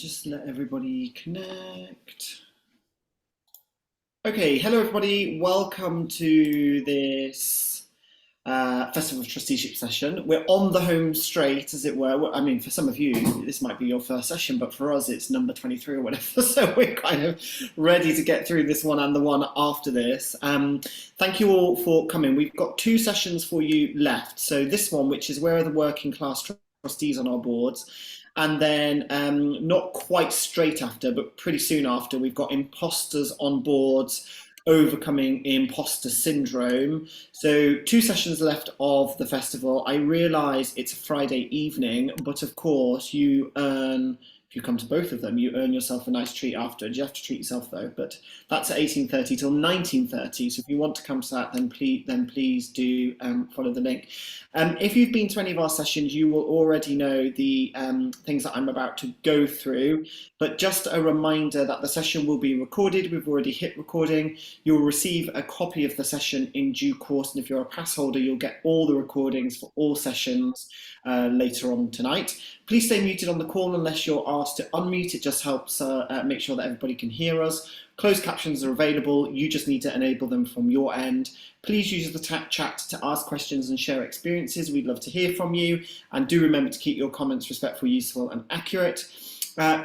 just let everybody connect. Okay, hello everybody. Welcome to this Festival of Trusteeship session. We're on the home straight, as it were. I mean, for some of you, this might be your first session, but for us, it's number 23 or whatever. So we're kind of ready to get through this one and the one after this. Thank you all for coming. We've got two sessions for you left. So this one, which is where are the working class trustees on our boards? And then not quite straight after, but pretty soon after, we've got imposters on boards, overcoming imposter syndrome. So two sessions left of the festival. I realise it's a Friday evening, but of course you earn, if you come to both of them, you earn yourself a nice treat afterwards. You have to treat yourself though, but that's at 18:30 till 19:30. So if you want to come to that, then please do follow the link. If you've been to any of our sessions, you will already know the things that I'm about to go through, but just a reminder that the session will be recorded. We've already hit recording. You'll receive a copy of the session in due course, and if you're a pass holder, you'll get all the recordings for all sessions later on tonight. Please stay muted on the call unless you're asked to unmute. It just helps make sure that everybody can hear us. Closed captions are available. You just need to enable them from your end. Please use the chat to ask questions and share experiences. We'd love to hear from you. And do remember to keep your comments respectful, useful and accurate.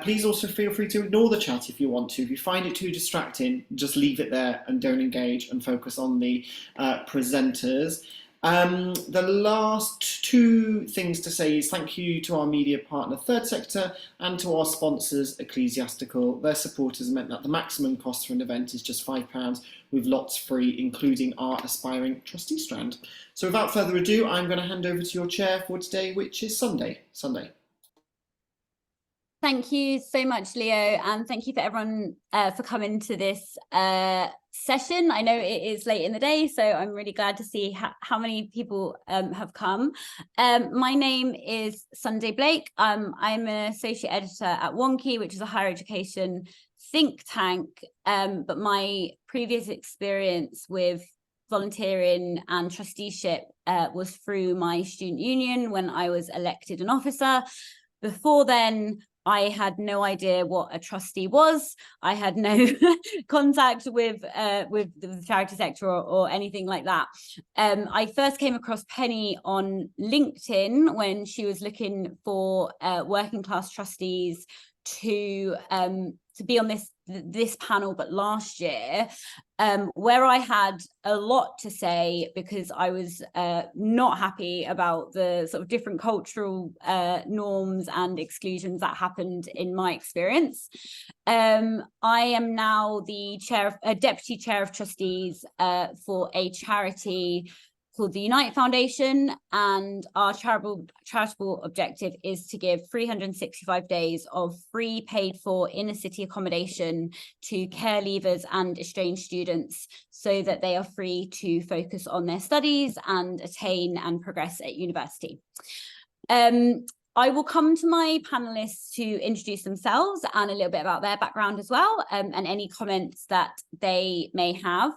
Please also feel free to ignore the chat if you want to. If you find it too distracting, just leave it there and don't engage and focus on the presenters. The last two things to say is thank you to our media partner Third Sector and to our sponsors Ecclesiastical. Their support has meant that the maximum cost for an event is just £5 with lots free, including our aspiring trustee strand. So without further ado, I'm going to hand over to your chair for today, which is Sunday. Thank you so much, Leo, and thank you for everyone for coming to this session. I know it is late in the day, so I'm really glad to see how many people have come. My name is Sunday Blake. I'm an associate editor at Wonky, which is a higher education think tank, but my previous experience with volunteering and trusteeship was through my student union when I was elected an officer. Before then, I had no idea what a trustee was. I had no contact with the charity sector or anything like that. I first came across Penny on LinkedIn when she was looking for working class trustees to be on this panel, but last year, where I had a lot to say because I was not happy about the sort of different cultural norms and exclusions that happened in my experience. I am now the deputy chair of trustees for a charity called the Unite Foundation, and our charitable objective is to give 365 days of free paid for inner city accommodation to care leavers and estranged students so that they are free to focus on their studies and attain and progress at university. I will come to my panelists to introduce themselves and a little bit about their background as well, and any comments that they may have.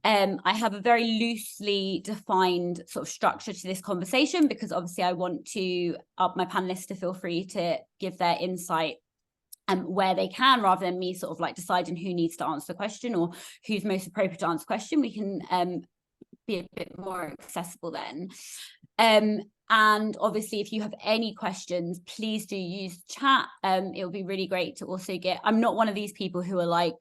I have a very loosely defined sort of structure to this conversation because obviously I want to my panelists to feel free to give their insight where they can, rather than me sort of like deciding who needs to answer the question or who's most appropriate to answer the question. We can be a bit more accessible then. And obviously, if you have any questions, please do use chat. It will be really great to also get, I'm not one of these people who are like,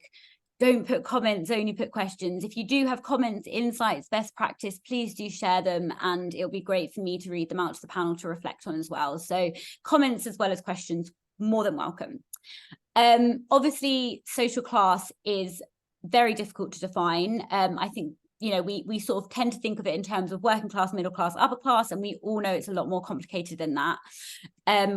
don't put comments, only put questions. If you do have comments, insights, best practice, please do share them. And it'll be great for me to read them out to the panel to reflect on as well. So comments as well as questions, more than welcome. Obviously, social class is very difficult to define. I think, you know, we sort of tend to think of it in terms of working class, middle class, upper class, and we all know it's a lot more complicated than that.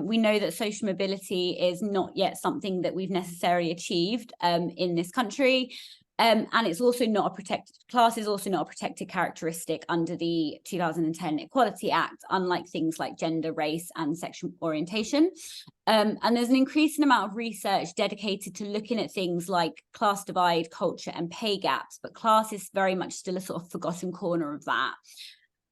We know that social mobility is not yet something that we've necessarily achieved in this country. And it's also not a protected class, is also not a protected characteristic under the 2010 Equality Act, unlike things like gender, race, and sexual orientation. And there's an increasing amount of research dedicated to looking at things like class divide, culture, and pay gaps, but class is very much still a sort of forgotten corner of that.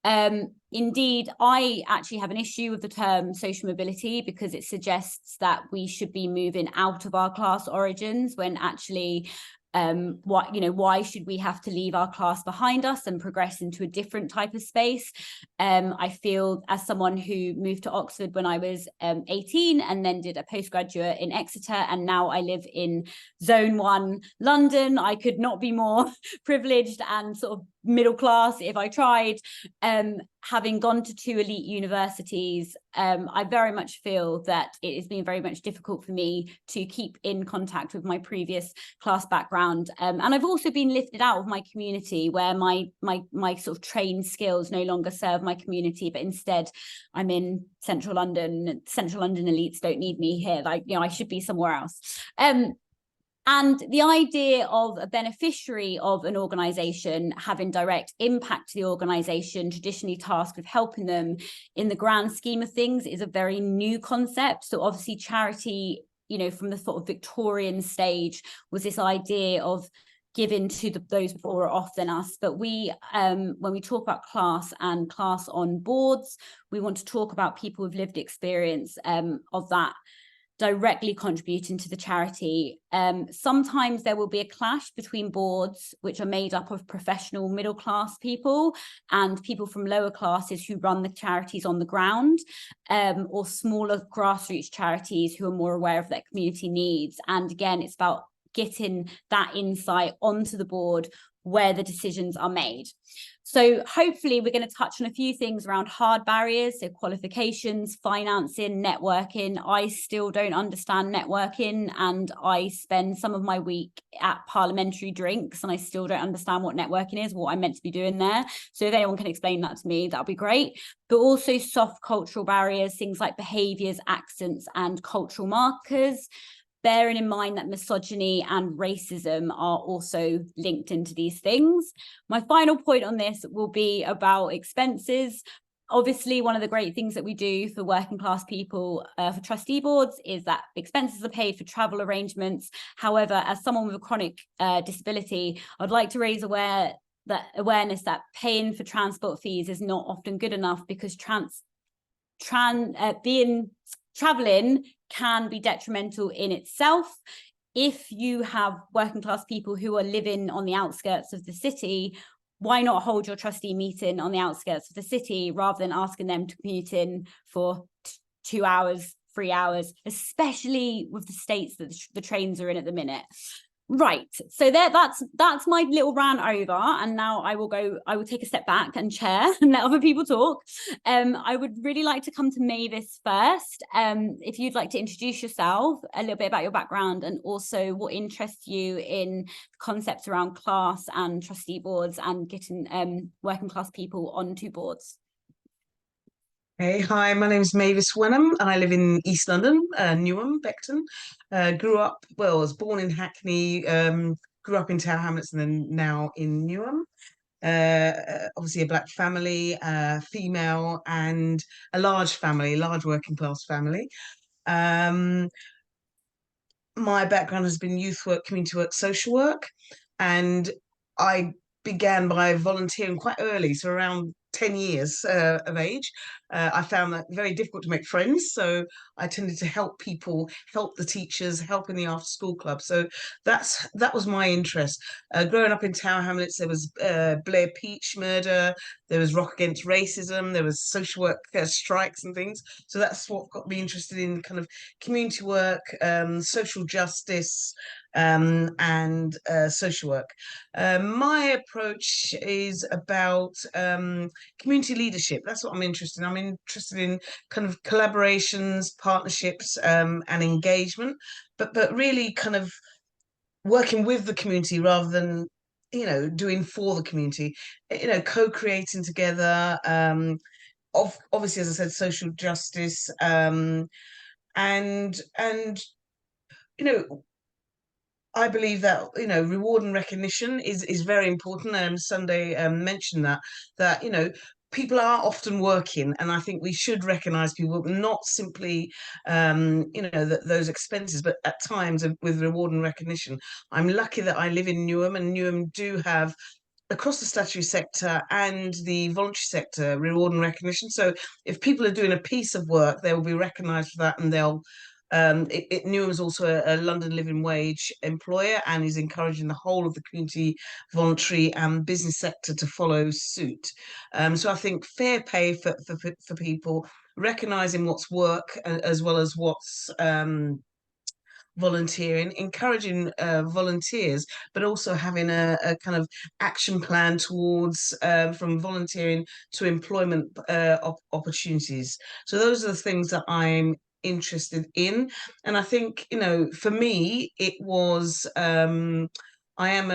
Indeed, I actually have an issue with the term social mobility because it suggests that we should be moving out of our class origins when actually why should we have to leave our class behind us and progress into a different type of space? I feel, as someone who moved to Oxford when I was 18 and then did a postgraduate in Exeter, and now I live in Zone 1 London, I could not be more privileged and sort of middle class if I tried. Having gone to 2 elite universities, I very much feel that it has been very much difficult for me to keep in contact with my previous class background. And I've also been lifted out of my community where my sort of trained skills no longer serve my community, but instead I'm in central London. Central London elites don't need me here. Like, I should be somewhere else. And the idea of a beneficiary of an organisation having direct impact to the organisation, traditionally tasked with helping them in the grand scheme of things, is a very new concept. So obviously charity, from the sort of Victorian stage, was this idea of giving to those poorer off than us. But we, when we talk about class and class on boards, we want to talk about people with lived experience of that directly contributing to the charity. Sometimes there will be a clash between boards which are made up of professional middle class people and people from lower classes who run the charities on the ground, or smaller grassroots charities who are more aware of their community needs. And again, it's about getting that insight onto the board where the decisions are made. So hopefully we're going to touch on a few things around hard barriers, so qualifications, financing, networking. I still don't understand networking, and I spend some of my week at parliamentary drinks and I still don't understand what networking is, what I'm meant to be doing there. So if anyone can explain that to me, that'll be great. But also soft cultural barriers, things like behaviours, accents and cultural markers, bearing in mind that misogyny and racism are also linked into these things. My final point on this will be about expenses. Obviously, one of the great things that we do for working class people for trustee boards is that expenses are paid for travel arrangements. However, as someone with a chronic disability, I'd like to raise awareness that paying for transport fees is not often good enough, because traveling can be detrimental in itself. If you have working class people who are living on the outskirts of the city, why not hold your trustee meeting on the outskirts of the city rather than asking them to commute in for 2 hours, 3 hours, especially with the states that the trains are in at the minute. Right, so that's my little rant over, and now I will take a step back and chair and let other people talk. I would really like to come to Mavis first. If you'd like to introduce yourself, a little bit about your background, and also what interests you in concepts around class and trustee boards and getting working class people onto boards. Hey, hi, my name is Mavis Wenham and I live in East London, Newham, Beckton. I was born in Hackney, grew up in Tower Hamlets and then now in Newham. Obviously a black family, female and a large family, large working class family. My background has been youth work, community work, social work, and I began by volunteering quite early, so around 10 years of age. I found that very difficult to make friends, so I tended to help people, help the teachers, help in the after school club. So that was my interest. Growing up in Tower Hamlets, there was Blair Peach murder, there was Rock Against Racism, there was social work strikes and things. So that's what got me interested in kind of community work, social justice, and social work. My approach is about community leadership. That's what I'm interested in. I'm interested in kind of collaborations, partnerships, and engagement, but really kind of working with the community rather than doing for the community. Co-creating together. Obviously, as I said, social justice, and you know I believe that reward and recognition is very important. Sunday mentioned that people are often working, and I think we should recognise people, not simply those expenses, but at times with reward and recognition. I'm lucky that I live in Newham, and Newham do have across the statutory sector and the voluntary sector, reward and recognition. So if people are doing a piece of work, they will be recognised for that, and they'll. Newham is also a London living wage employer and is encouraging the whole of the community, voluntary and business sector to follow suit. So I think fair pay for people, recognising what's work as well as what's volunteering, encouraging volunteers, but also having a kind of action plan towards from volunteering to employment opportunities. So those are the things that I'm interested in. And I think, you know, for me, it was I am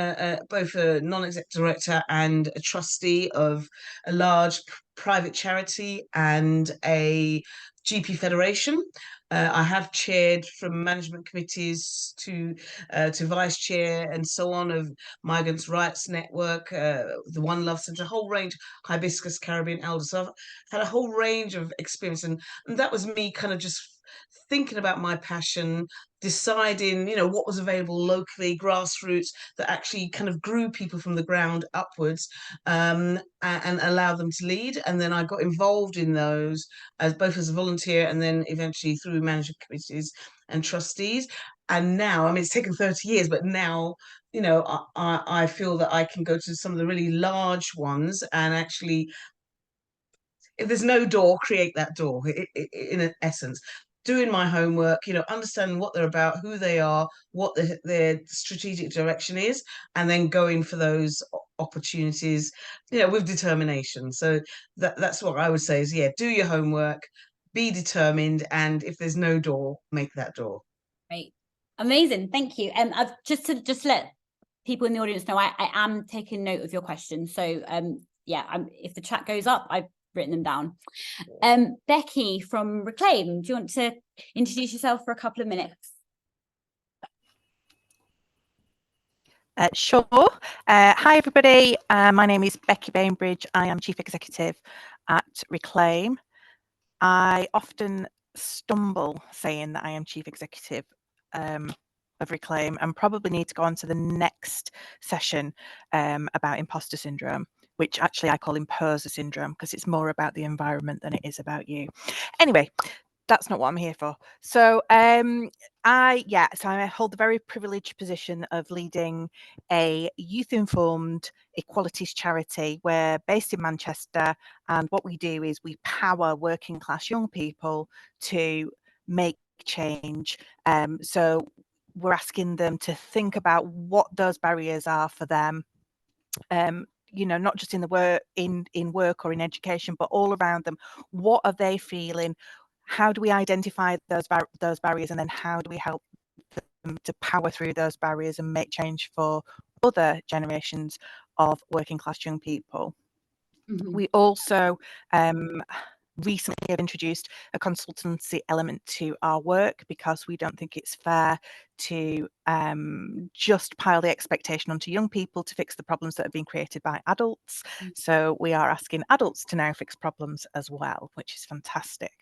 both a non-exec director and a trustee of a large private charity and a GP federation. I have chaired from management committees to vice chair and so on of Migrants' Rights Network, the One Love Centre, a whole range, Hibiscus Caribbean Elders. So I've had a whole range of experience, and that was me kind of just thinking about my passion, deciding, you know, what was available locally, grassroots, that actually kind of grew people from the ground upwards, and allowed them to lead. And then I got involved in those as both as a volunteer and then eventually through management committees and trustees. And now, I mean, it's taken 30 years, but now, you know, I feel that I can go to some of the really large ones and actually, if there's no door, create that door, in essence. Doing my homework, you know, understanding what they're about, who they are, what their strategic direction is, and then going for those opportunities, you know, with determination. So that's what I would say is, yeah, do your homework, be determined, and if there's no door, make that door. Great. Amazing. Thank you. And I've just let people in the audience know I am taking note of your questions. So yeah, if the chat goes up, I've written them down. Becky from Reclaim, do you want to introduce yourself for a couple of minutes? Sure. Hi, everybody. My name is Becky Bainbridge. I am Chief Executive at Reclaim. I often stumble saying that I am Chief Executive of Reclaim, and probably need to go on to the next session about imposter syndrome, which actually I call imposer syndrome, because it's more about the environment than it is about you. Anyway, that's not what I'm here for. So I hold the very privileged position of leading a youth-informed equalities charity. We're based in Manchester, and what we do is we power working class young people to make change. So we're asking them to think about what those barriers are for them. You know, not just in the work or in education, but all around them. What are they feeling? How do we identify those barriers, and then how do we help them to power through those barriers and make change for other generations of working class young people? Mm-hmm. We also recently have introduced a consultancy element to our work, because we don't think it's fair to just pile the expectation onto young people to fix the problems that have been created by adults. So we are asking adults to now fix problems as well, which is fantastic.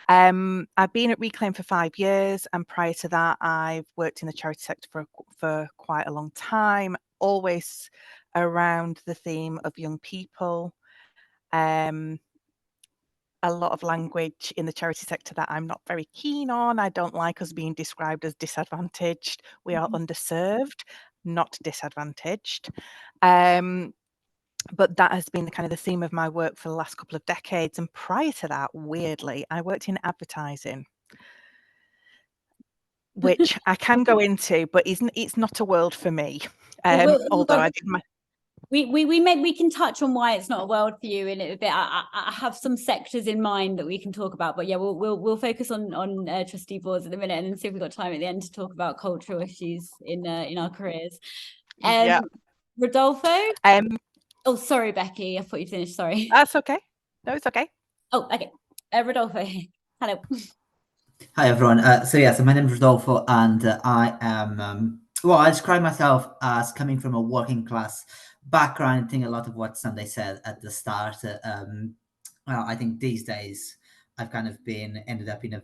I've been at Reclaim for 5 years, and prior to that I've worked in the charity sector for quite a long time, always around the theme of young people. A lot of language in the charity sector that I'm not very keen on. I don't like us being described as disadvantaged. We are underserved, not disadvantaged. But that has been the kind of the theme of my work for the last couple of decades. And prior to that, weirdly, I worked in advertising, which I can go into, but it's not a world for me. Although I did my... We can touch on why it's not a world for you in a bit. I have some sectors in mind that we can talk about, but yeah, we'll focus on trustee boards in a minute, and then see if we've got time at the end to talk about cultural issues in our careers. Yeah. Rodolfo. Oh, sorry, Becky. I thought you finished. Sorry. That's okay. No, it's okay. Oh, okay. Rodolfo. Hello. Hi everyone. So my name is Rodolfo, and I am well, I describe myself as coming from a working class background. I think a lot of what Sunday said at the start. Well, I think these days I've kind of ended up in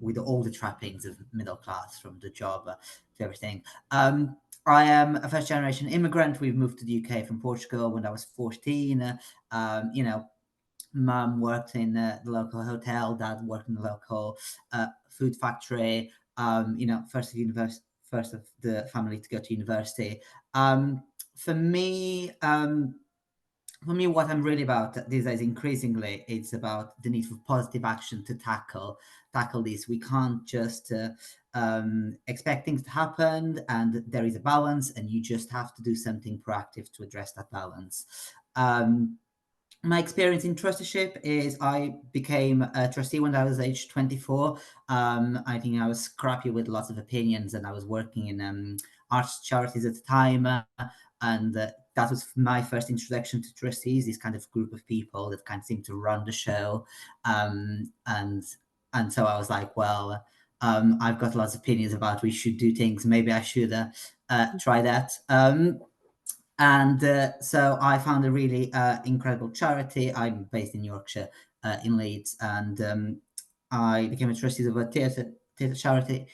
with all the trappings of middle class, from the job to everything. I am a first generation immigrant. We've moved to the UK from Portugal when I was 14. You know, mum worked in the local hotel, dad worked in the local food factory. You know, first of the family to go to university. For me, what I'm really about these days, increasingly, it's about the need for positive action to tackle this. We can't just expect things to happen, and there is a balance, and you just have to do something proactive to address that balance. My experience in trusteeship is I became a trustee when I was age 24. I think I was scrappy with lots of opinions, and I was working in arts charities at the time. And that was my first introduction to trustees, this kind of group of people that kind of seem to run the show. And so I was like, well, I've got lots of opinions about we should do things. Maybe I should try that. So I found a really incredible charity. I'm based in Yorkshire, in Leeds, and I became a trustee of a theatre charity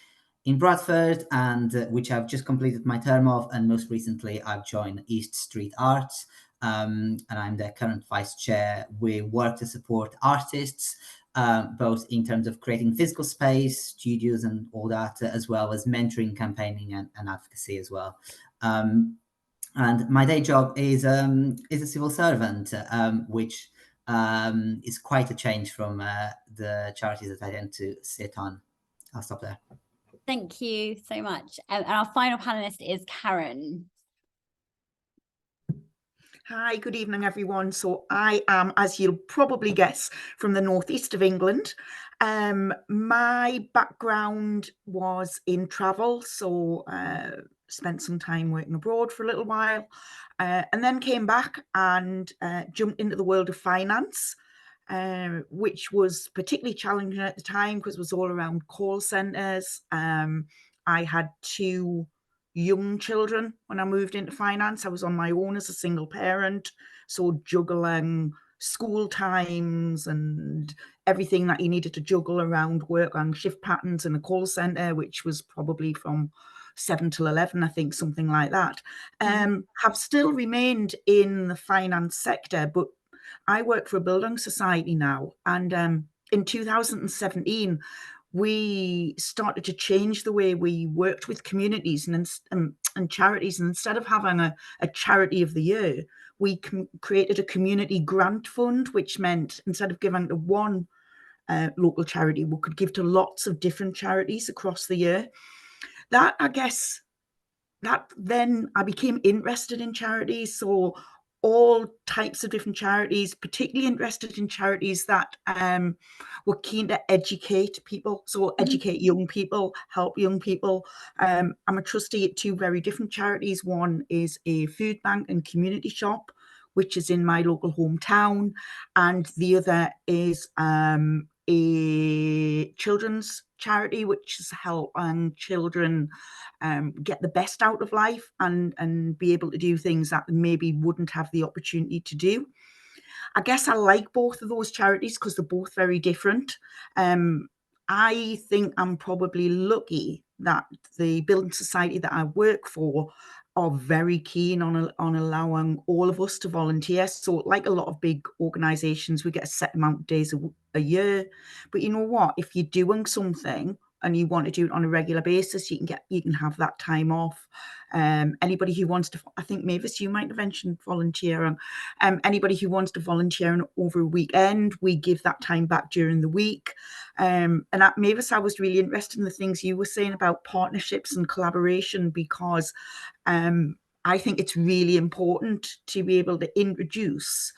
in Bradford, and which I've just completed my term of. And most recently, I've joined East Street Arts, and I'm the current vice chair. We work to support artists, both in terms of creating physical space, studios, and all that, as well as mentoring, campaigning, and advocacy as well. And my day job is a civil servant, which is quite a change from the charities that I tend to sit on. I'll stop there. Thank you so much. And our final panelist is Karen. Hi, good evening, everyone. So I am, as you'll probably guess, from the northeast of England. My background was in travel, so spent some time working abroad for a little while, and then came back and jumped into the world of finance, which was particularly challenging at the time because it was all around call centres. I had 2 young children when I moved into finance. I was on my own as a single parent, so juggling school times and everything that you needed to juggle around work and shift patterns in a call center, which was probably from 7 till 11, I think, something like that. Have still remained in the finance sector, but I work for a building society now, and in 2017 we started to change the way we worked with communities and charities. And instead of having a charity of the year, we created a community grant fund, which meant instead of giving to one local charity, we could give to lots of different charities across the year. That, I guess, that then I became interested in charities. So all types of different charities, particularly interested in charities that were keen to educate people. So educate young people, help young people. I'm a trustee at 2 very different charities. One is a food bank and community shop, which is in my local hometown. And the other is a children's charity, which is helping children get the best out of life and be able to do things that maybe wouldn't have the opportunity to do. I guess I like both of those charities because they're both very different. I think I'm probably lucky that the building society that I work for are very keen on allowing all of us to volunteer. So like a lot of big organisations, we get a set amount of days a year. But you know what? If you're doing something and you want to do it on a regular basis, you can have that time off. Anybody who wants to, I think Mavis, you might have mentioned volunteering. Anybody who wants to volunteer over a weekend, we give that time back during the week. And at Mavis, I was really interested in the things you were saying about partnerships and collaboration, because I think it's really important to be able to introduce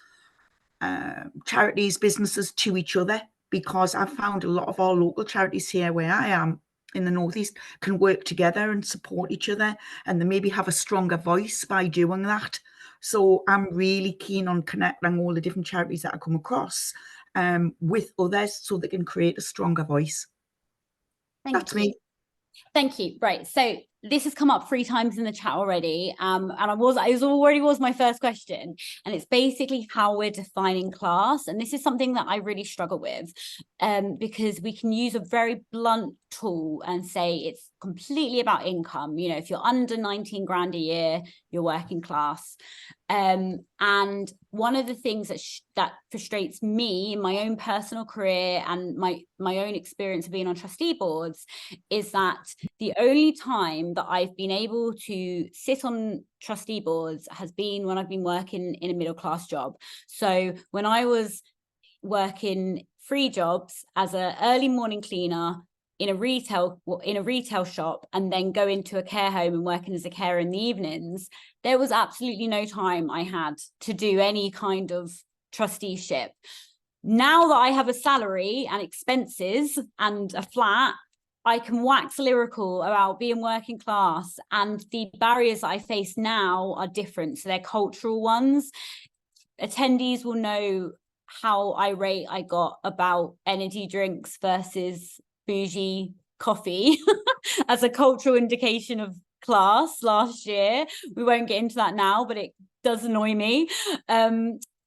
charities, businesses to each other, because I've found a lot of our local charities here where I am in the northeast can work together and support each other, and they maybe have a stronger voice by doing that. So I'm really keen on connecting all the different charities that I come across with others so they can create a stronger voice. Thank you. Thank you. Right. So this has come up 3 times in the chat already, and it already was my first question, and it's basically how we're defining class. And this is something that I really struggle with, because we can use a very blunt tool and say it's completely about income. You know, if you're under 19 grand a year, you're working class. And one of the things that frustrates me in my own personal career and my own experience of being on trustee boards is that the only time that I've been able to sit on trustee boards has been when I've been working in a middle class job. So when I was working 3 jobs as an early morning cleaner in a retail shop, and then go into a care home and working as a carer in the evenings, there was absolutely no time I had to do any kind of trusteeship. Now that I have a salary and expenses and a flat, I can wax lyrical about being working class, and the barriers that I face now are different. So they're cultural ones. Attendees will know how irate I got about energy drinks versus bougie coffee as a cultural indication of class last year. We won't get into that now, but it does annoy me.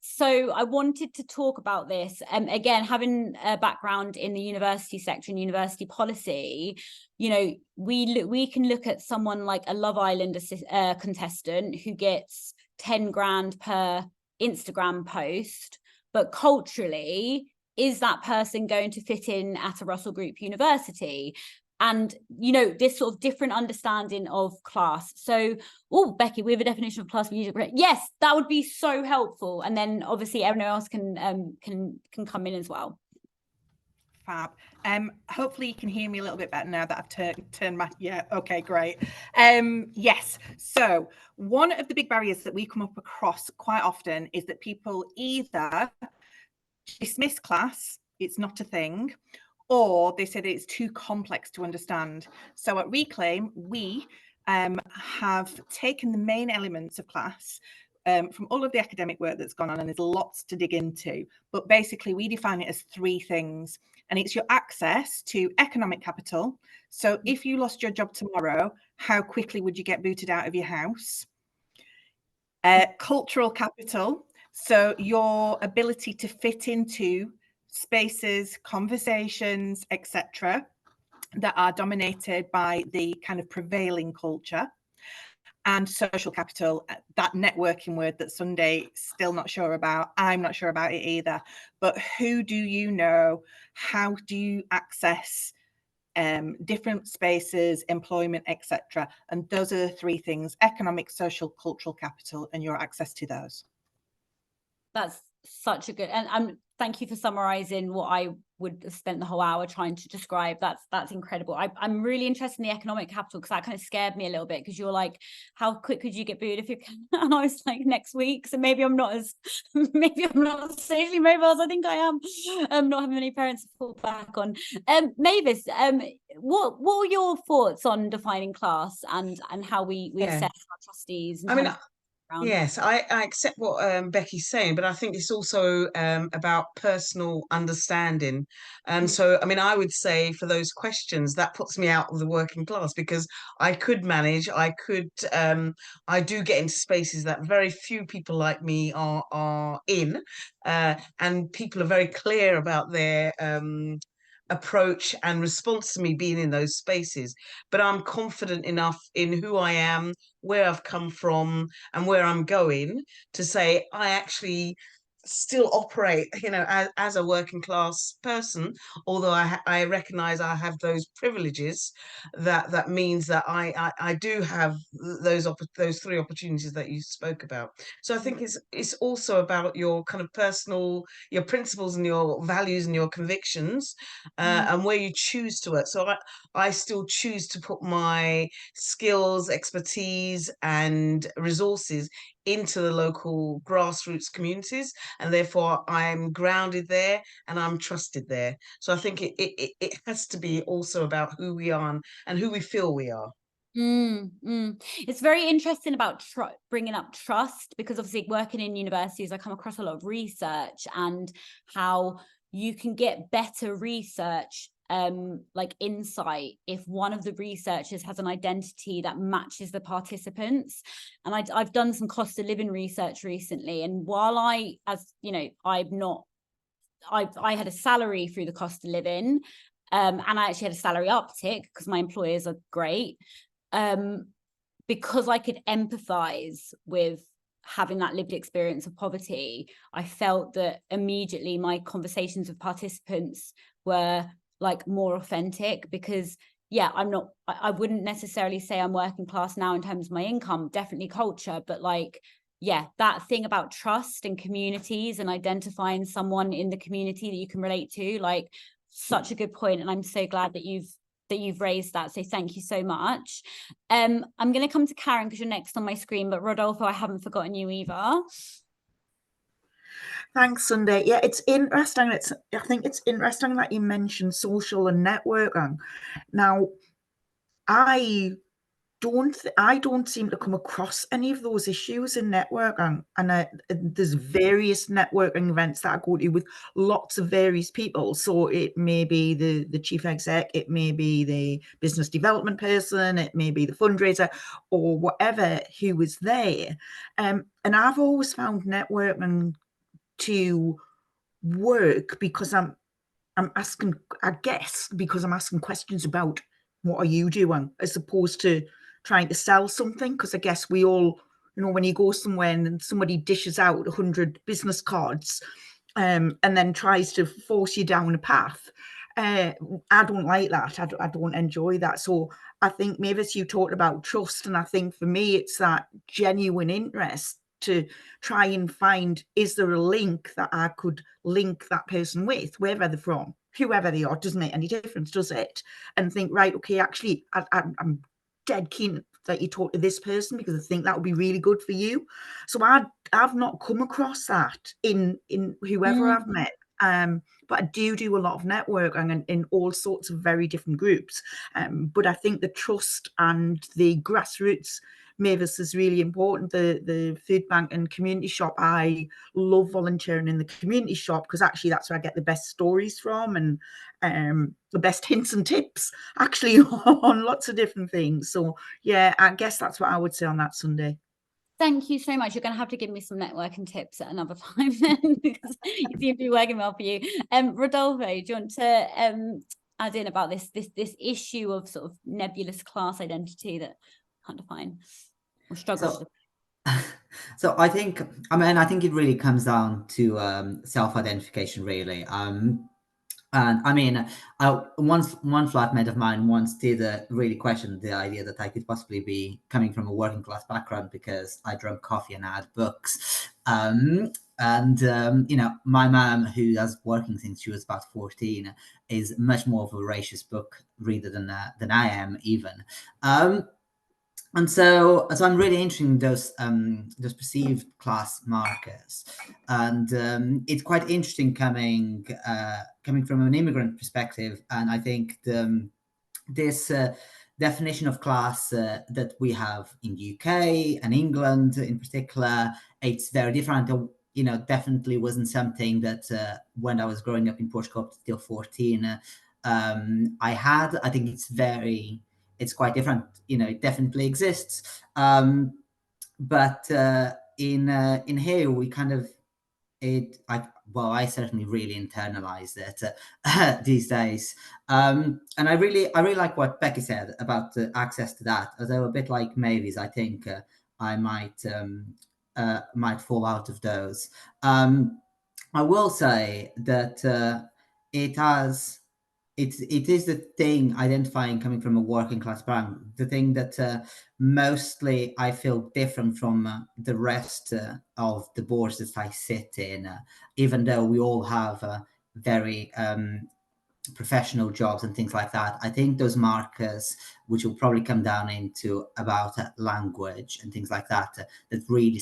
So I wanted to talk about this. Again, having a background in the university sector and university policy, you know, we can look at someone like a Love Island contestant who gets 10 grand per Instagram post, but culturally, is that person going to fit in at a Russell Group university? And, you know, this sort of different understanding of class. So, Becky, we have a definition of class. Yes, that would be so helpful. And then obviously everyone else can come in as well. Fab. Hopefully you can hear me a little bit better now that I've turned my, yeah, okay, great. Yes, so one of the big barriers that we come up across quite often is that people either dismiss class, it's not a thing, or they say that it's too complex to understand. So at Reclaim, we have taken the main elements of class from all of the academic work that's gone on, and there's lots to dig into, but basically we define it as 3 things, and it's your access to economic capital. So if you lost your job tomorrow, how quickly would you get booted out of your house? Cultural capital, so your ability to fit into spaces, conversations, etc., that are dominated by the kind of prevailing culture. And social capital, that networking word that Sunday still not sure about. I'm not sure about it either. But who do you know? How do you access different spaces, employment, etc.? And those are the 3 things: economic, social, cultural capital, and your access to those. That's such a good, and thank you for summarizing what I would have spent the whole hour trying to describe. That's incredible. I'm really interested in the economic capital, because that kind of scared me a little bit, because you're like, how quick could you get booed if you can? And I was like, next week. So maybe I'm not as socially mobile as I think I am. Not having many parents to fall back on. Mavis, what were your thoughts on defining class and how we assess our trustees? I mean, yes, I accept what Becky's saying, but I think it's also about personal understanding. And so, I mean, I would say for those questions, that puts me out of the working class, because I could manage, I do get into spaces that very few people like me are in, and people are very clear about their approach and response to me being in those spaces. But I'm confident enough in who I am, where I've come from, and where I'm going to say I actually still operate, you know, as a working class person, although I recognize I have those privileges. That means that I do have those 3 opportunities that you spoke about. So I think it's also about your kind of personal, your principles and your values and your convictions, and where you choose to work. So I still choose to put my skills, expertise, and resources into the local grassroots communities, and therefore I'm grounded there and I'm trusted there. So I think it has to be also about who we are and who we feel we are. It's very interesting about bringing up trust, because obviously working in universities, I come across a lot of research and how you can get better research like insight if one of the researchers has an identity that matches the participants. And I've done some cost of living research recently, and while I had a salary through the cost of living, and I actually had a salary uptick because my employers are great, because I could empathize with having that lived experience of poverty. I felt that immediately my conversations with participants were like more authentic, because I wouldn't necessarily say I'm working class now in terms of my income, definitely culture, but like, yeah, that thing about trust and communities and identifying someone in the community that you can relate to, like, such a good point. And I'm so glad that you've raised that. So thank you so much. I'm going to come to Karen because you're next on my screen, but Rodolfo, I haven't forgotten you either. Thanks, Sunday. Yeah, it's interesting. I think it's interesting that you mentioned social and networking. Now, I don't seem to come across any of those issues in networking, and there's various networking events that I go to with lots of various people. So it may be the chief exec, it may be the business development person, it may be the fundraiser, or whatever who was there. And I've always found networking to work because I'm asking, I guess, because I'm asking questions about what are you doing, as opposed to trying to sell something. Because I guess we all, when you go somewhere and somebody dishes out 100 business cards, and then tries to force you down a path, I don't like that. I don't enjoy that. So I think, Mavis, you talked about trust, and I think for me it's that genuine interest to try and find, is there a link that I could link that person with, wherever they're from, whoever they are, doesn't make any difference, does it? And think, right, okay, actually, I'm dead keen that you talk to this person because I think that would be really good for you. So I've not come across that in whoever I've met. But I do a lot of networking in all sorts of very different groups. But I think the trust and the grassroots, Mavis, is really important. The food bank and community shop, I love volunteering in the community shop because actually that's where I get the best stories from, and the best hints and tips actually on lots of different things. So yeah, I guess that's what I would say on that, Sunday. Thank you so much. You're going to have to give me some networking tips at another time then, because it seems to be working well for you. Rodolfo, do you want to add in about this issue of sort of nebulous class identity that can't define or struggles to define? So I think it really comes down to self-identification, really. And I mean, one flatmate of mine once did really question the idea that I could possibly be coming from a working class background because I drank coffee and I had books. My mom, who has working since she was about 14, is much more of a voracious book reader than I am even. And so I'm really interested in those perceived class markers, and it's quite interesting coming from an immigrant perspective. And I think this definition of class that we have in UK and England in particular, it's very different. Definitely wasn't something that when I was growing up in Portugal up till 14, I had. I think it's quite different. It definitely exists. But in here we kind of I certainly really internalized it these days. And I really like what Becky said about the access to that. Although a bit like Mavis, I think I might fall out of those. I will say that it is the thing, identifying coming from a working class background, the thing that mostly I feel different from the rest of the boards that I sit in, even though we all have very professional jobs and things like that. I think those markers, which will probably come down into about language and things like that, that really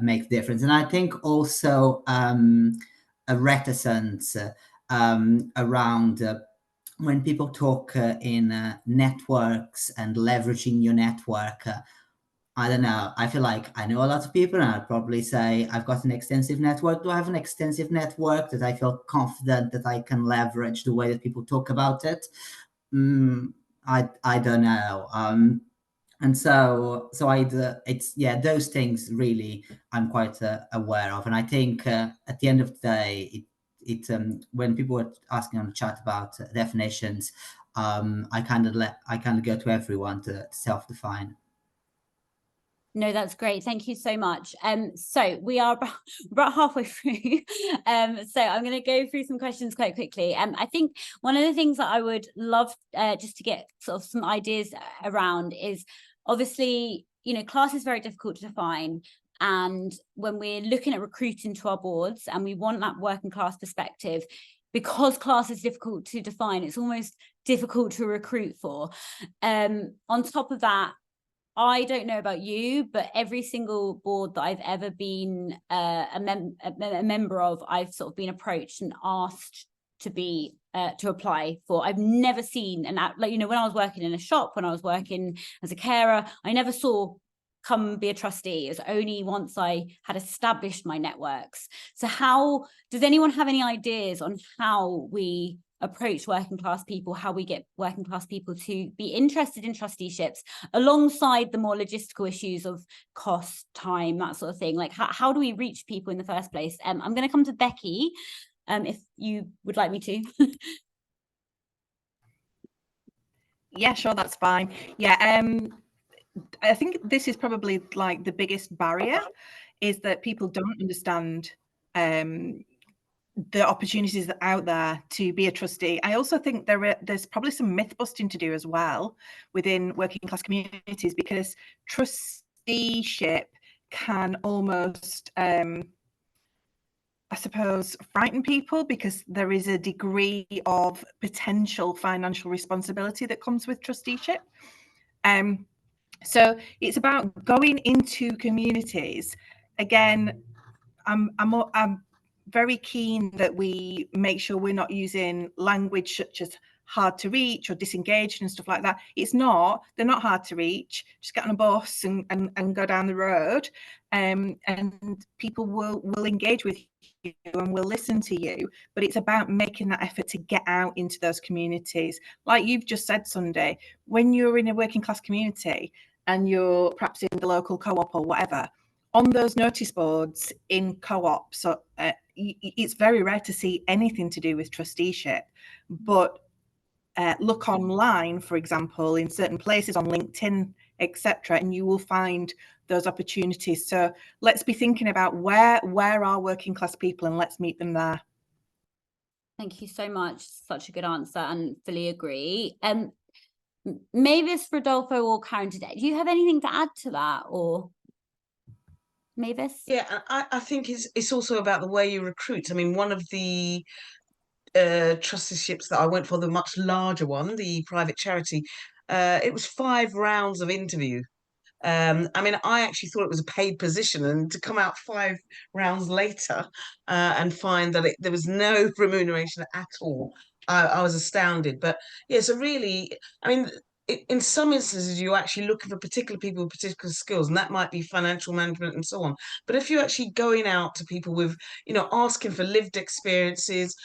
make the difference. And I think also a reticence around when people talk in networks and leveraging your network, I don't know. I feel like I know a lot of people, and I'd probably say I've got an extensive network. Do I have an extensive network that I feel confident that I can leverage the way that people talk about it? I don't know. And so it's, yeah, those things really I'm quite aware of. And I think at the end of the day, when people were asking on the chat about definitions, I kind of go to everyone to self-define. No, that's great. Thank you so much. So we are about halfway through. So I'm going to go through some questions quite quickly. I think one of the things that I would love just to get sort of some ideas around is, obviously, you know, class is very difficult to define. And when we're looking at recruiting to our boards and we want that working class perspective, because class is difficult to define, it's almost difficult to recruit for. On top of that, I don't know about you, but every single board that I've ever been a member of, I've sort of been approached and asked to be to apply for. I've never seen an app, like, you know, when I was working in a shop, when I was working as a carer, I never saw come be a trustee. It was only once I had established my networks. So how does anyone have any ideas on how we approach working class people, how we get working class people to be interested in trusteeships alongside the more logistical issues of cost, time, that sort of thing? Like, how do we reach people in the first place? I'm going to come to Becky, if you would like me to. Yeah, sure, that's fine. Yeah, I think this is probably like the biggest barrier, is that people don't understand the opportunities that are out there to be a trustee. I also think there's probably some myth busting to do as well within working class communities, because trusteeship can almost, I suppose, frighten people, because there is a degree of potential financial responsibility that comes with trusteeship. So it's about going into communities. Again, I'm very keen that we make sure we're not using language such as hard to reach or disengaged and stuff like that. They're not hard to reach. Just get on a bus and go down the road, and people will engage with you and will listen to you. But it's about making that effort to get out into those communities. Like you've just said, Sunday, when you're in a working class community and you're perhaps in the local co-op or whatever, on those notice boards in co-ops, so it's very rare to see anything to do with trusteeship. But look online, for example, in certain places on LinkedIn, etc., and you will find those opportunities. So let's be thinking about where are working class people, and let's meet them there. Thank you so much. Such a good answer, and fully agree. Mavis, Rodolfo, or Karen today, do you have anything to add to that? Or Mavis? Yeah, I think it's also about the way you recruit. I mean, one of the trusteeships that I went for, the much larger one, the private charity, it was 5 rounds of interview. I mean, I actually thought it was a paid position, and to come out 5 rounds later and find that there was no remuneration at all, I was astounded. But yeah, so really, I mean, in some instances, you're actually looking for particular people with particular skills, and that might be financial management and so on. But if you're actually going out to people with, you know, asking for lived experiences,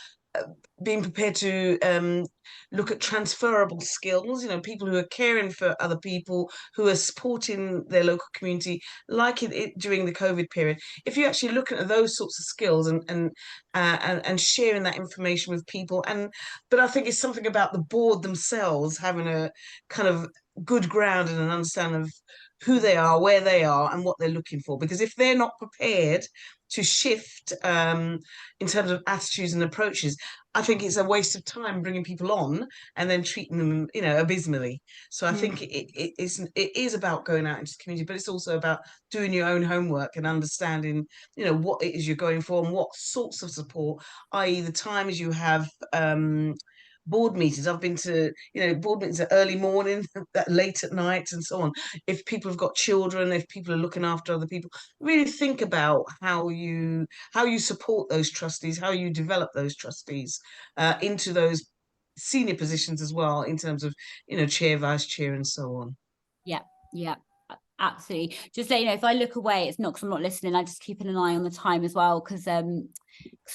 being prepared to look at transferable skills, you know, people who are caring for other people, who are supporting their local community, like during the COVID period. If you're actually looking at those sorts of skills and sharing that information with people, but I think it's something about the board themselves having a kind of good ground and an understanding of who they are, where they are, and what they're looking for. Because if they're not prepared to shift in terms of attitudes and approaches, I think it's a waste of time bringing people on and then treating them, you know, abysmally. So I think it is about going out into the community, but it's also about doing your own homework and understanding, you know, what it is you're going for and what sorts of support, i.e. the times you have board meetings. I've been to, you know, board meetings at early morning, late at night, and so on. If people have got children, if people are looking after other people, really think about how you support those trustees, how you develop those trustees into those senior positions as well, in terms of, you know, chair, vice chair, and so on. Yeah, Absolutely. Just let you know, if I look away, it's not because I'm not listening. I just keeping an eye on the time as well, because I've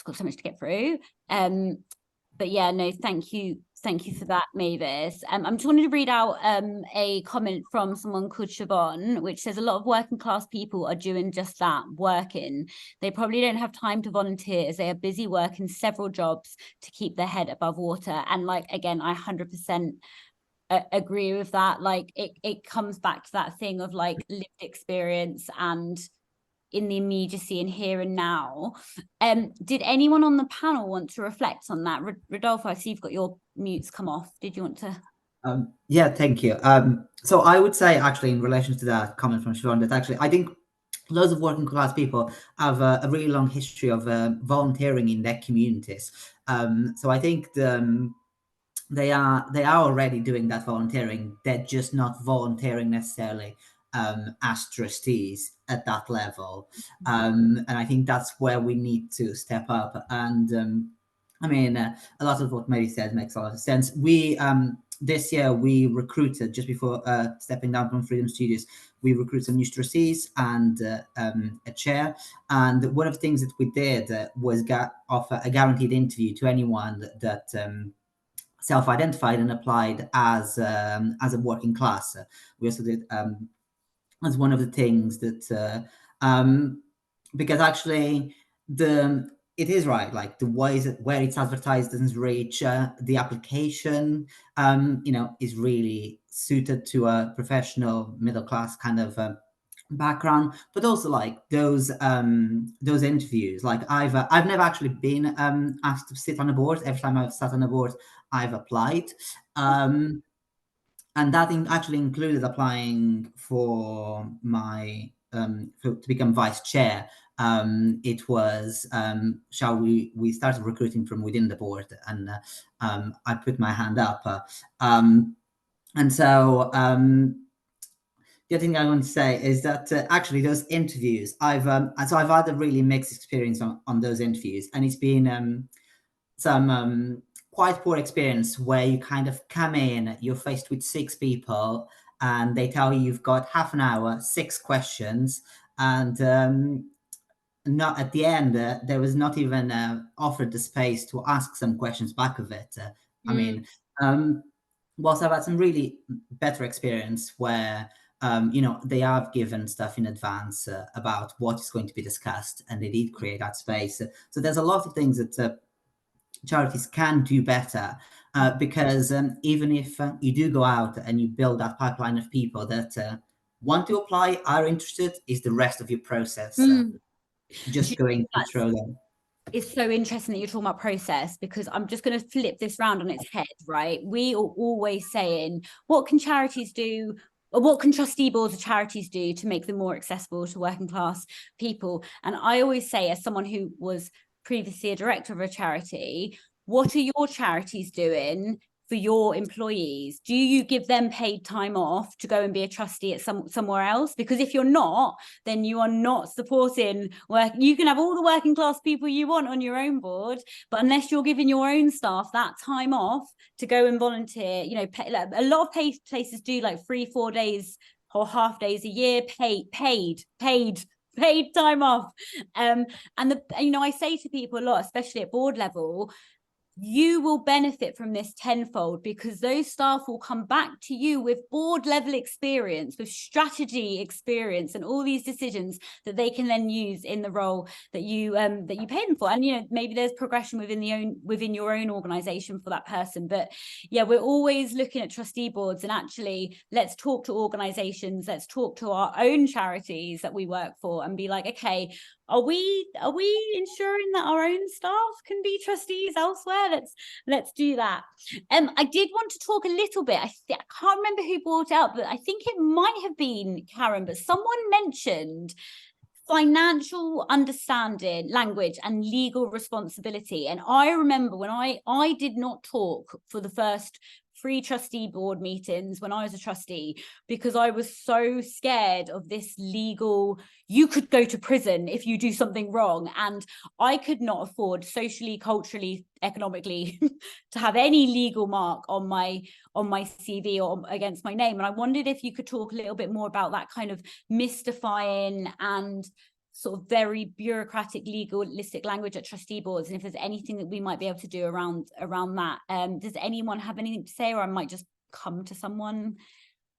got so much to get through. But yeah, no, thank you for that, Mavis. I'm just wanting to read out a comment from someone called Siobhan, which says a lot of working class people are doing just that, working. They probably don't have time to volunteer as they are busy working several jobs to keep their head above water. And like, again, I 100% agree with that. Like it comes back to that thing of like lived experience and in the immediacy and here and now. Did anyone on the panel want to reflect on that? Rodolfo, I see you've got your mutes come off. Did you want to? Yeah, thank you. So I would say actually in relation to that comment from Siobhan, that actually I think loads of working class people have a really long history of volunteering in their communities. So I think they are already doing that volunteering. They're just not volunteering necessarily as trustees at that level. And I think that's where we need to step up. And I mean, a lot of what Mary said makes a lot of sense. We this year we recruited, just before stepping down from Freedom Studios, we recruited some new trustees and a chair. And one of the things that we did was offer a guaranteed interview to anyone that self-identified and applied as a working class. We also did as one of the things that because actually it is right, like the ways where it's advertised doesn't reach the application is really suited to a professional middle class kind of background, but also like those interviews. Like I've never actually been asked to sit on a board. Every time I've sat on a board, I've applied, and that actually included applying for my to become vice chair. It was we started recruiting from within the board, and I put my hand up, and so the other thing I want to say is that actually those interviews, I've had a really mixed experience on those interviews, and it's been some quite poor experience where you kind of come in, you're faced with 6 people, and they tell you you've got half an hour, 6 questions, and not at the end there was not even offered the space to ask some questions back of it. I mean, whilst I've had some really better experience where they have given stuff in advance about what is going to be discussed, and they did create that space. So there's a lot of things that charities can do better, because even if you do go out and you build that pipeline of people that want to apply, are interested, is the rest of your process just going through them. It's so interesting that you're talking about process, because I'm just going to flip this round on its head, right? We are always saying, what can charities do, or what can trustee boards of charities do to make them more accessible to working class people? And I always say, as someone who was previously a director of a charity, what are your charities doing for your employees? Do you give them paid time off to go and be a trustee at somewhere else? Because if you're not, then you are not supporting work. You can have all the working class people you want on your own board, but unless you're giving your own staff that time off to go and volunteer, a lot of places do like 3-4 days or half days a year, paid time off. And I say to people a lot, especially at board level, you will benefit from this tenfold, because those staff will come back to you with board level experience, with strategy experience, and all these decisions that they can then use in the role that you pay them for. And maybe there's progression within your own organization for that person. But yeah, we're always looking at trustee boards, and actually let's talk to organizations, let's talk to our own charities that we work for, and be like, okay, are we ensuring that our own staff can be trustees elsewhere? Let's do that. I did want to talk a little bit. I can't remember who brought it up, but I think it might have been Karen, but someone mentioned financial understanding, language, and legal responsibility. And I remember when I did not talk for the first pre-trustee board meetings when I was a trustee, because I was so scared of this legal, you could go to prison if you do something wrong. And I could not afford socially, culturally, economically to have any legal mark on my CV or against my name. And I wondered if you could talk a little bit more about that kind of mystifying and sort of very bureaucratic legalistic language at trustee boards, and if there's anything that we might be able to do around that. Does anyone have anything to say, or I might just come to someone?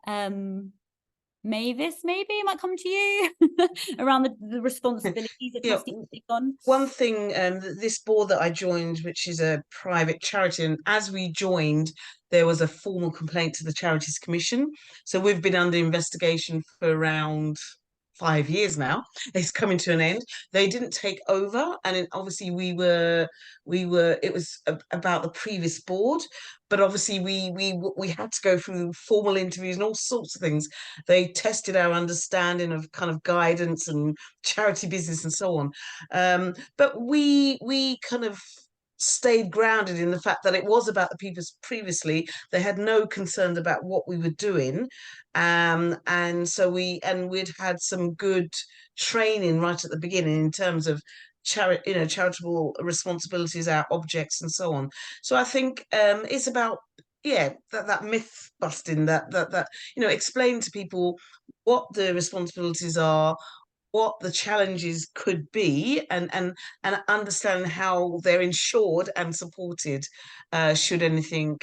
Mavis, maybe I might come to you around the responsibilities that trustees take on. One thing, this board that I joined, which is a private charity, and as we joined, there was a formal complaint to the Charities Commission. So we've been under investigation for around 5 years now. It's coming to an end. They didn't take over, and obviously it was about the previous board, but obviously we had to go through formal interviews and all sorts of things. They tested our understanding of kind of guidance and charity business and so on. But we kind of stayed grounded in the fact that it was about the people previously. They had no concerns about what we were doing. And so we'd had some good training right at the beginning in terms of charitable responsibilities, our objects and so on. So I think it's about that myth busting, that explain to people what the responsibilities are, what the challenges could be, and understand how they're ensured and supported should anything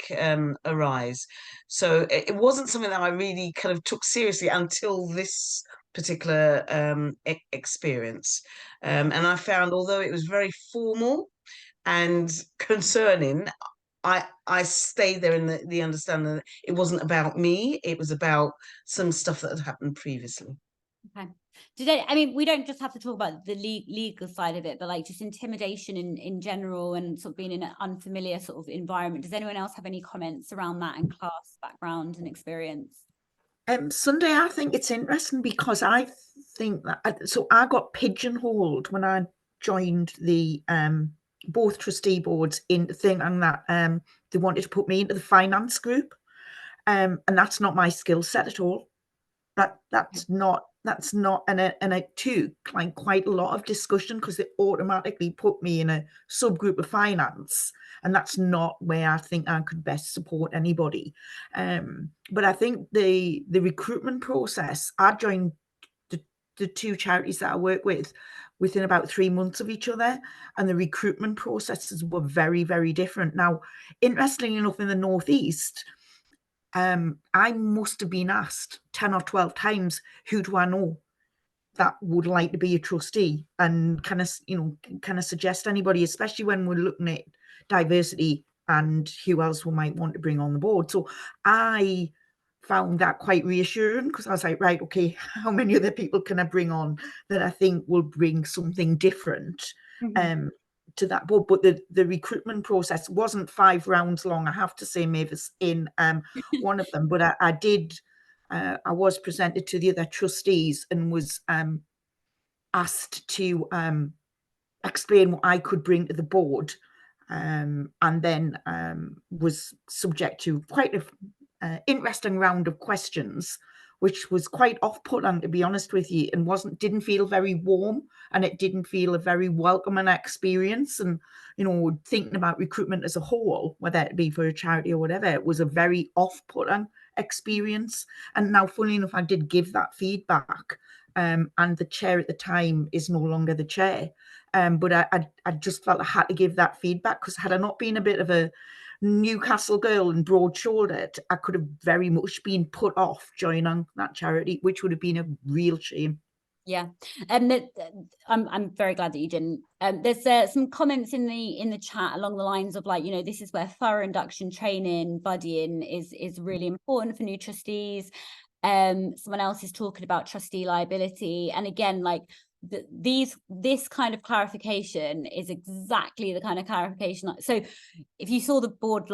arise. So it wasn't something that I really kind of took seriously until this particular experience. And I found, although it was very formal and concerning, I stayed there in the understanding that it wasn't about me, it was about some stuff that had happened previously. Okay. I mean, we don't just have to talk about the legal side of it, but like just intimidation in general and sort of being in an unfamiliar sort of environment. Does anyone else have any comments around that and class background and experience? Sunday, I think it's interesting because I think that, so I got pigeonholed when I joined the both trustee boards in thinking that they wanted to put me into the finance group, and that's not my skill set at all. That's not, and it took like quite a lot of discussion because they automatically put me in a subgroup of finance, and that's not where I think I could best support anybody. But I think the recruitment process, I joined the two charities that I work with within about 3 months of each other, and the recruitment processes were very, very different. Now, interestingly enough, in the Northeast, I must have been asked 10 or 12 times, who do I know that would like to be a trustee, and kind of suggest anybody, especially when we're looking at diversity and who else we might want to bring on the board. So I found that quite reassuring, because I was like, right, okay, how many other people can I bring on that I think will bring something different to that board? But the recruitment process wasn't 5 rounds long, I have to say, Mavis, in one of them. But I was presented to the other trustees and was asked to explain what I could bring to the board, and then was subject to quite an interesting round of questions, which was quite off-putting, to be honest with you, and didn't feel very warm, and it didn't feel a very welcoming experience. And thinking about recruitment as a whole, whether it be for a charity or whatever, it was a very off-putting experience. And now, funnily enough, I did give that feedback, and the chair at the time is no longer the chair. But I just felt I had to give that feedback, because had I not been a bit of a Newcastle girl and broad-shouldered, I could have very much been put off joining that charity, which would have been a real shame. Yeah, I'm very glad that you didn't. There's some comments in the chat along the lines of like, this is where thorough induction training, buddying is really important for new trustees. Someone else is talking about trustee liability, and again, like this kind of clarification is exactly the kind of clarification. So if you saw the board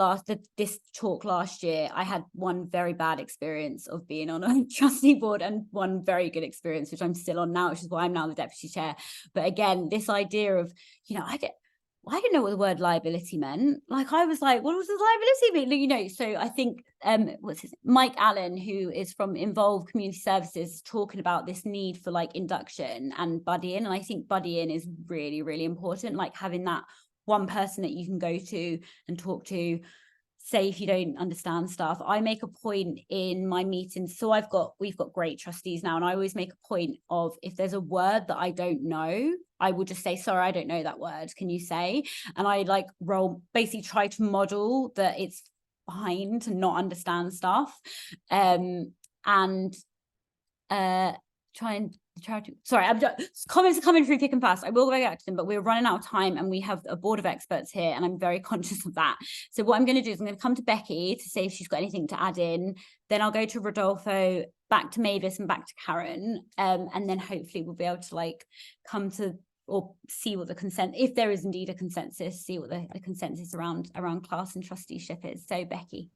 this talk last year, I had one very bad experience of being on a trustee board and one very good experience, which I'm still on now, which is why I'm now the deputy chair. But again, this idea of, I didn't know what the word liability meant. Like, I was like, what does liability mean? You know, so I think Mike Allen, who is from Involved Community Services, talking about this need for like induction and buddy-in. And I think buddy-in is really, really important. Like having that one person that you can go to and talk to, say if you don't understand stuff. I make a point in my meetings. So we've got great trustees now, and I always make a point of, if there's a word that I don't know, I will just say, sorry, I don't know that word. Can you say? And I like basically try to model that it's fine to not understand stuff. And sorry, comments are coming through thick and fast. I will go back to them, but we're running out of time and we have a board of experts here, and I'm very conscious of that. So what I'm going to do is I'm going to come to Becky to see if she's got anything to add in. Then I'll go to Rodolfo, back to Mavis, and back to Karen. And then hopefully we'll be able to like come to, or see what the consent, if there is indeed a consensus, see what the consensus around class and trusteeship is. So Becky.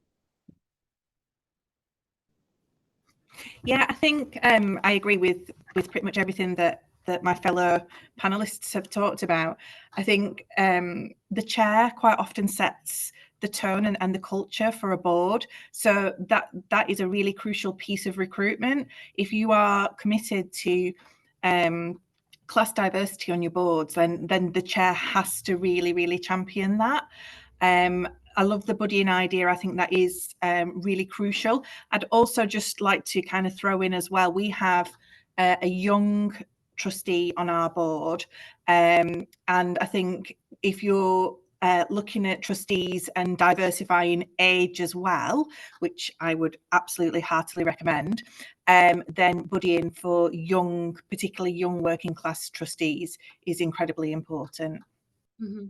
Yeah, I think I agree with pretty much everything that my fellow panelists have talked about. I think the chair quite often sets the tone and the culture for a board. So that is a really crucial piece of recruitment. If you are committed to class diversity on your boards, then the chair has to really, really champion that. I love the buddying idea. I think that is really crucial. I'd also just like to kind of throw in as well, we have a young trustee on our board. And I think if you're looking at trustees and diversifying age as well, which I would absolutely heartily recommend, then buddying for young, particularly young working class trustees is incredibly important. Mm-hmm.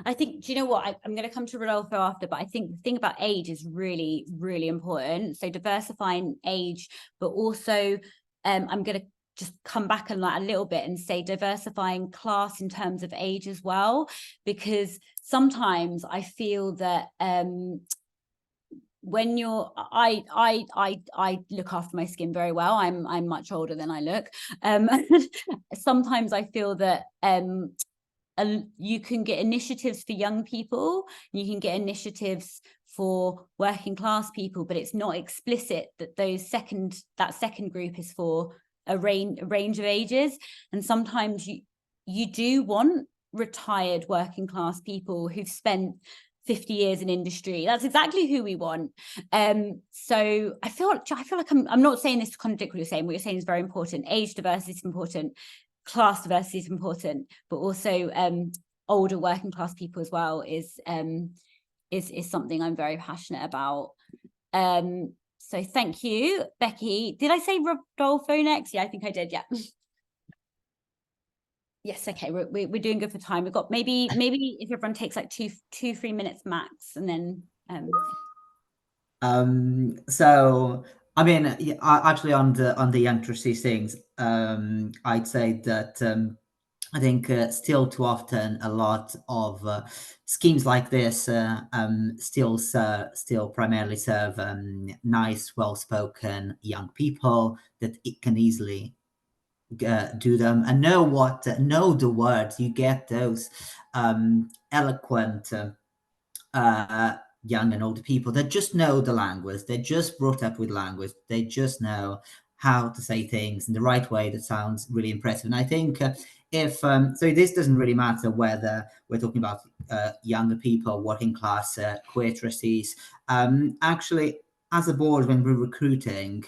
I think, do you know what? I'm going to come to Rodolfo after, but I think the thing about age is really, really important. So diversifying age, but also I'm going to just come back on that a little bit and say diversifying class in terms of age as well, because sometimes I feel that when you're, I look after my skin very well. I'm much older than I look. Sometimes I feel that you can get initiatives for young people, you can get initiatives for working class people, but it's not explicit that that second group is for a range of ages. And sometimes you do want retired working class people who've spent 50 years in industry. That's exactly who we want. So I feel like I'm not saying this to contradict what you're saying. What you're saying is very important. Age diversity is important. Class diversity is important, but also older working class people as well is something I'm very passionate about. So thank you, Becky. Did I say Rodolfo next? Yeah, I think I did. Yeah. Yes. Okay. We're doing good for time. We've got maybe if everyone takes like 2-3 minutes max, and then. So I mean, actually, on the young trustees things, I'd say that I think still too often a lot of schemes like this still primarily serve nice, well-spoken young people that it can easily do them and know the words. You get those eloquent young and old people that just know the language. They're just brought up with language. They just know how to say things in the right way that sounds really impressive. And I think if so, this doesn't really matter whether we're talking about younger people, working class, queer trustees. Actually, as a board, when we're recruiting,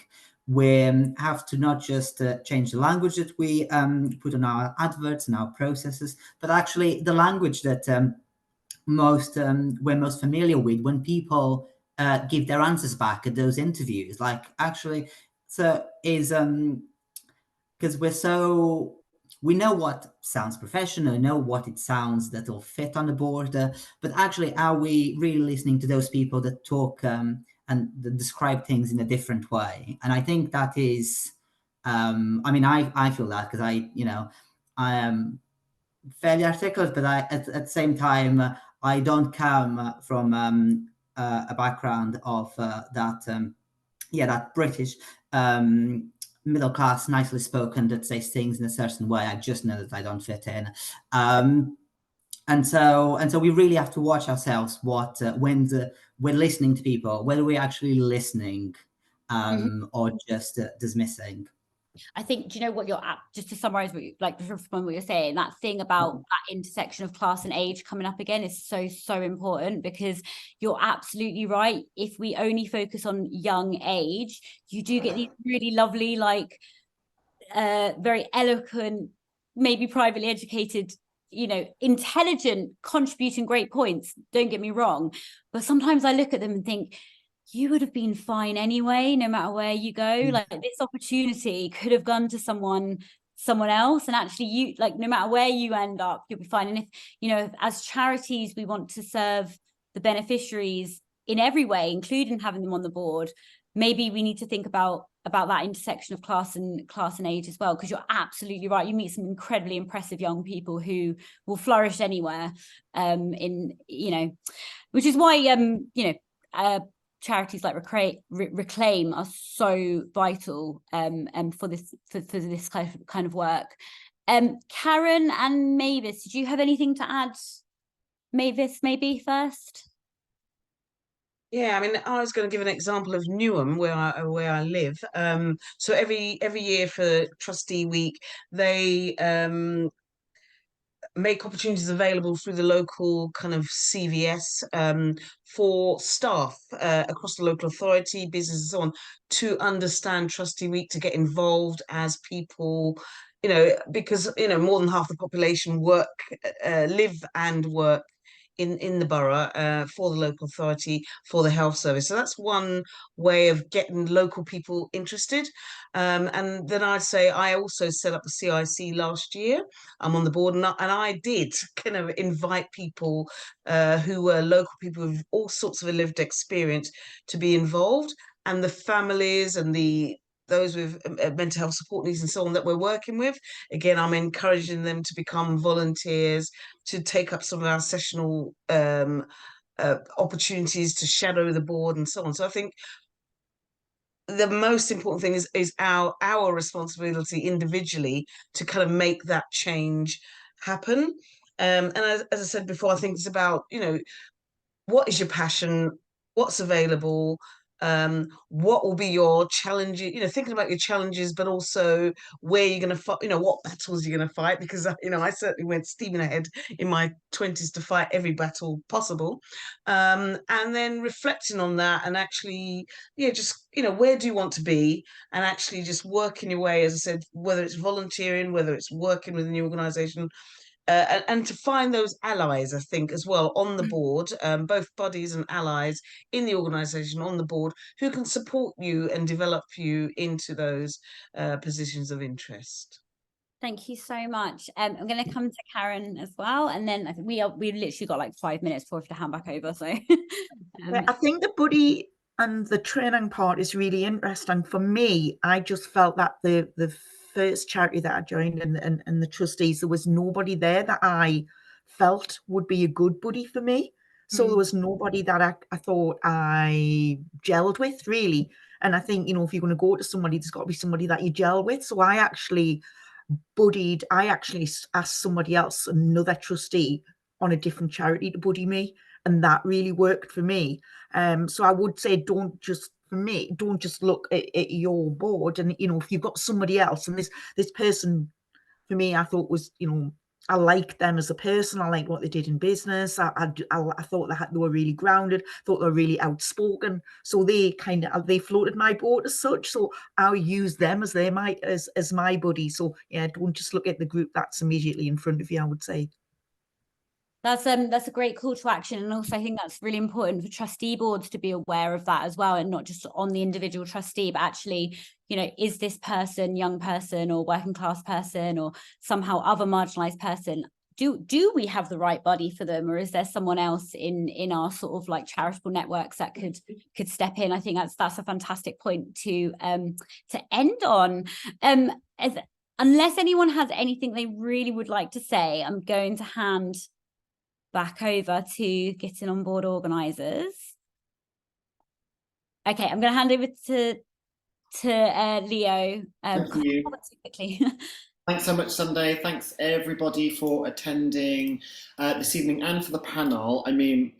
we have to not just change the language that we put on our adverts and our processes, but actually the language that we're most familiar with when people give their answers back at those interviews. Like, actually, so is because we know what sounds professional, know what it sounds that'll fit on the board, but actually, are we really listening to those people that talk and that describe things in a different way? And I think that is, I mean, I feel that because I am fairly articulate, but at the same time, I don't come from a background of that British middle class, nicely spoken, that says things in a certain way. I just know that I don't fit in. and so we really have to watch ourselves what when we're listening to people, whether we're actually listening or just dismissing. I think, do you know what just to summarize what you, like from what you're saying, that thing about that intersection of class and age coming up again is so important, because you're absolutely right. If we only focus on young age, you do get these really lovely, like very eloquent, maybe privately educated, intelligent, contributing great points, don't get me wrong, but sometimes I look at them and think, you would have been fine anyway, no matter where you go. Like, this opportunity could have gone to someone else, and actually, you, like, no matter where you end up, you'll be fine. And if as charities we want to serve the beneficiaries in every way, including having them on the board, maybe we need to think about that intersection of class and age as well, because you're absolutely right. You meet some incredibly impressive young people who will flourish anywhere, which is why charities like Reclaim are so vital for this kind of work. Karen and Mavis, did you have anything to add? Mavis, maybe first. Yeah, I mean, I was going to give an example of Newham, where I live. So every year for Trustee Week, they make opportunities available through the local kind of CVS for staff across the local authority, business, and so on, to understand Trustee Week, to get involved as people, because more than half the population live and work in the borough for the local authority, for the health service. So that's one way of getting local people interested. And then I'd say I also set up the CIC last year. I'm on the board, and I did kind of invite people who were local people with all sorts of lived experience to be involved, and the families and those with mental health support needs and so on that we're working with. Again, I'm encouraging them to become volunteers, to take up some of our sessional opportunities to shadow the board and so on. So I think the most important thing is our responsibility individually to kind of make that change happen. And as I said before, I think it's about, what is your passion, what's available, what will be your challenges, thinking about your challenges, but also where you're going to fight, what battles you're going to fight, because I certainly went steaming ahead in my 20s to fight every battle possible, and then reflecting on that, and actually just where do you want to be, and actually just working your way, as I said, whether it's volunteering, whether it's working with a new organization, and to find those allies, I think, as well, on the board, both buddies and allies in the organisation on the board, who can support you and develop you into those positions of interest. Thank you so much. I'm going to come to Karen as well, and then I think we literally got like 5 minutes before we have to hand back over. So I think the buddy and the training part is really interesting. For me, I just felt that the first charity that I joined and the trustees, there was nobody there that I felt would be a good buddy for me. So there was nobody that I thought I gelled with, really. And I think, if you're going to go to somebody, there's got to be somebody that you gel with. So I actually asked somebody else, another trustee, on a different charity to buddy me. And that really worked for me. So I would say, don't just look at your board, and if you've got somebody else, and this person for me, I thought was, I liked them as a person. I liked what they did in business. I thought they were really grounded. Thought they were really outspoken. So they floated my boat as such. So I'll use them as as my buddy. So yeah, don't just look at the group that's immediately in front of you, I would say. That's a great call to action, and also I think that's really important for trustee boards to be aware of that as well, and not just on the individual trustee, but actually, is this person, young person or working class person or somehow other marginalized person, do we have the right buddy for them, or is there someone else in our sort of like charitable networks that could step in? I think that's a fantastic point to end on. Unless anyone has anything they really would like to say, I'm going to hand back over to Getting On Board organisers. Okay, I'm going to hand over to Leo. Thank you. Quickly. Thanks so much, Sunday. Thanks everybody for attending this evening and for the panel. I mean,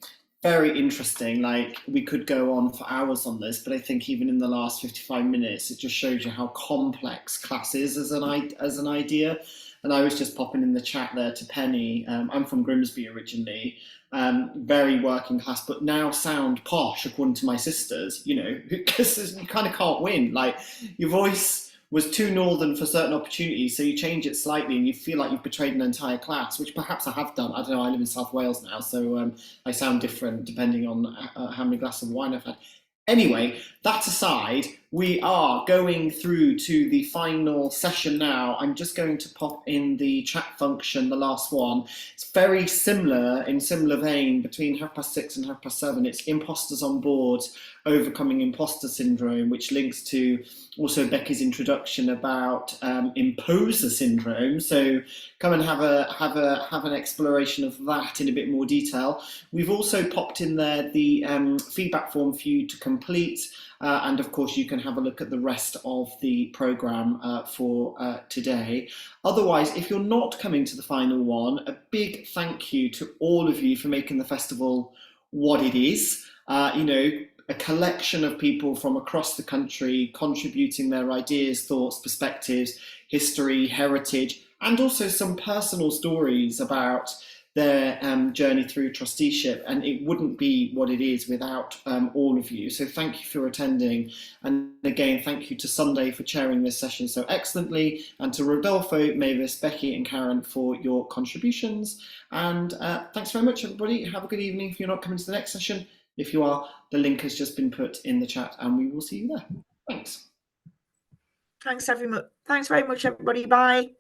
very interesting. Like, we could go on for hours on this, but I think even in the last 55 minutes, it just shows you how complex class is as an idea. And I was just popping in the chat there to Penny. I'm from Grimsby originally, very working class, but now sound posh according to my sisters, you know, because you kind of can't win. Like, your voice was too northern for certain opportunities, so you change it slightly and you feel like you've betrayed an entire class, which perhaps I have done. I don't know, I live in South Wales now, so I sound different depending on how many glasses of wine I've had. Anyway, that aside, we are going through to the final session now. I'm just going to pop in the chat function, the last one. It's very similar, in similar vein, between 6:30 and 7:30. It's Imposters on Board, Overcoming Imposter Syndrome, which links to also Becky's introduction about imposter syndrome. So come and have an exploration of that in a bit more detail. We've also popped in there the feedback form for you to complete. And of course, you can have a look at the rest of the programme for today. Otherwise, if you're not coming to the final one, a big thank you to all of you for making the festival what it is. You know, a collection of people from across the country contributing their ideas, thoughts, perspectives, history, heritage, and also some personal stories about their journey through trusteeship, and it wouldn't be what it is without all of you. So thank you for attending, and again thank you to Sunday for chairing this session so excellently, and to Rodolfo, Mavis, Becky and Karen for your contributions. And thanks very much, everybody. Have a good evening. If you're not coming to the next session, if you are, the link has just been put in the chat and we will see you there. Thanks. Thanks very much, everybody. Bye.